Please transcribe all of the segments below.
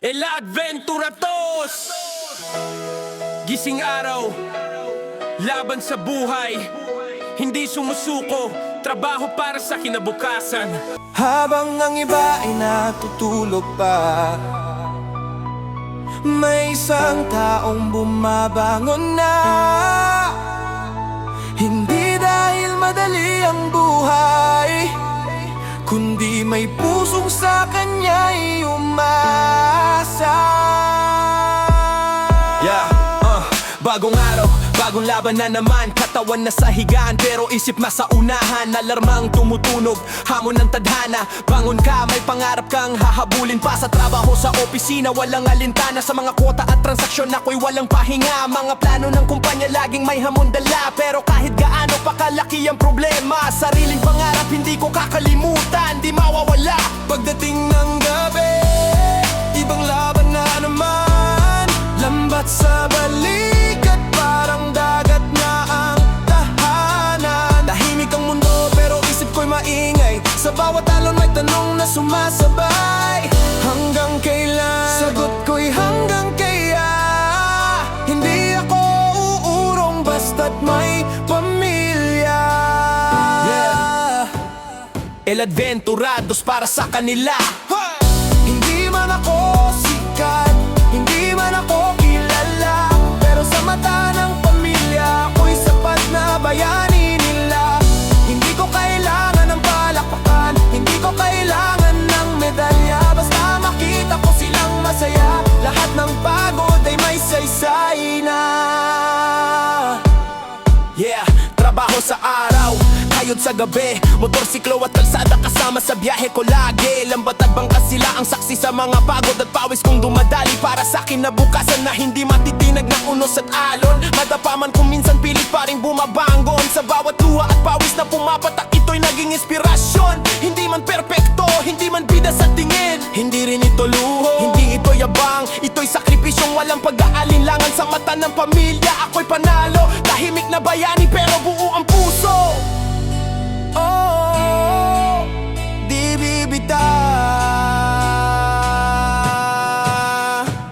El Adventuratos! Gising araw, laban sa buhay, hindi sumusuko, trabaho para sa kinabukasan. Habang ang iba ay natutulog pa, may isang taong bumabangon na. Hindi dahil madali ang buhay, kundi may pusong sa kanya'y umasa. Bagong araw, bagong laban na naman. Katawan na sa higaan pero isip nasa unahan. Alarmang tumutunog, hamon ng tadhana. Bangon ka, may pangarap kang hahabulin pa. Sa trabaho, sa opisina, walang alintana. Sa mga kwota at transaksyon ako'y walang pahinga. Mga plano ng kumpanya laging may hamon dala. Pero kahit gaano pa kalaki ang problema, sariling pangarap hindi ko kakalimutan, di mawawala. Pagdating ng gabi, ibang laban na naman. Lambat sa balikat, parang dagat na ang tahanan. Tahimik ang mundo pero isip ko'y maingay. Sa bawat alon may tanong na sumasabay. Hanggang kailan? Sagot ko'y hanggang kaya. Hindi ako uurong basta't may pamilya. El Adventurados para sa kanila. Hindi man ako sikat, hindi man ako kilala, pero sa mata ng pamilya ako'y sapat na bayani nila. Hindi ko kailangan ng palakpakan, hindi ko kailangan ng medalya. Basta makita ko silang masaya, lahat ng pagod ay may saysay na. Trabaho sa araw, kayod sa gabi, motorsiklo at kalsada kasama sa biyahe ko lagi. Lambat at bangkas sila ang saksi sa mga pagod at pawis kong dumadali para sa akin na bukasan na hindi matitinag ng unos at alon. Madapaman kung minsan pilit pa rin bumabangon. Sa bawat luha at pawis na pumapatak, ito'y naging inspirasyon. Hindi man perpekto, hindi man bida sa tingin, hindi rin ito luho, hindi ito yabang. Ito'y sakripisyong walang pag-aalinlangan. Sa mata ng pamilya ako'y panalo, tahimik na bayani pero buo ang puso. Oh, di bibitaw.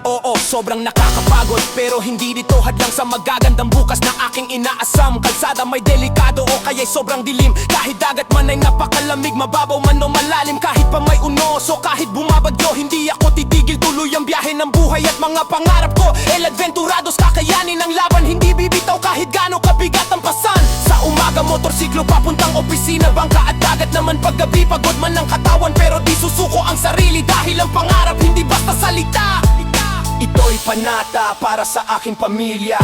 Oo, sobrang nakakapagod pero hindi dito hadlang sa magagandang bukas na aking inaasam. Kalsada may delikado o kaya'y sobrang dilim. Kahit dagat man ay napakalamig, mababaw man o malalim. Kahit pa may unos o kahit bumabagyo, hindi ako titigil. Tuloy ang biyahe ng buhay at mga pangarap ko. El Adventurados, kakayanin ang laban, hindi bibitaw kahit gaano kabigat ang pasan. Sa umaga motorsiklo papuntang opisina, bangka at dagat naman paggabi. Pagod man ang katawan pero di susuko ang sarili, dahil ang pangarap hindi basta salita. Ito'y panata para sa aking pamilya.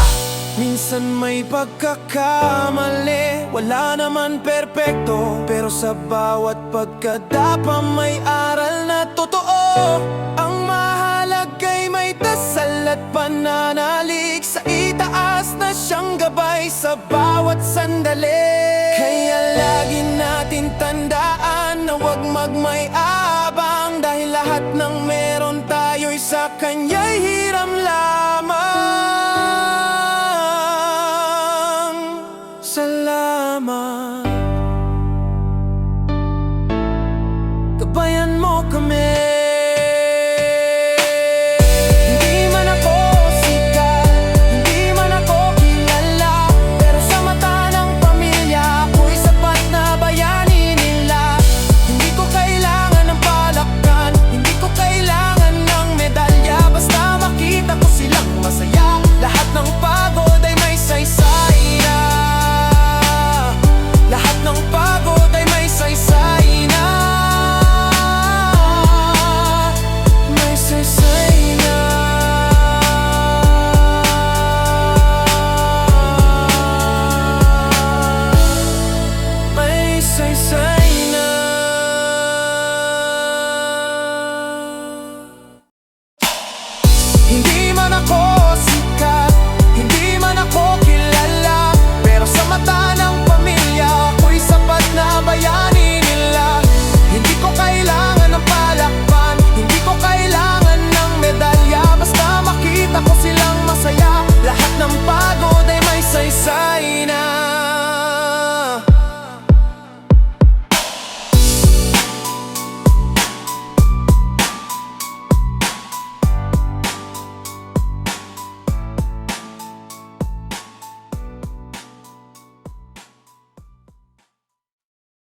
Minsan may pagkakamali, wala naman perpekto, pero sa bawat pagkadapa may aral na totoo. Ang mahalaga'y may dasal at pananalig, sa itaas na siyang gabay sa bawat sandali. Kaya lagi natin tandaan na huwag magmay-abang, dahil lahat ng meron tayo'y sa kanya'y hiram lamang. Salamat, gabayan mo kami. Hindi man ako sikat, hindi man ako kilala, pero sa mata ng pamilya ako'y sapat na bayani nila. Hindi ko kailangan ng palakpan, hindi ko kailangan ng medalya. Basta makita ko silang masaya, lahat ng pagod ay may saysay na. Lahat ng pagod ay may saysay na. May saysay na. May saysay na. Hindi man ako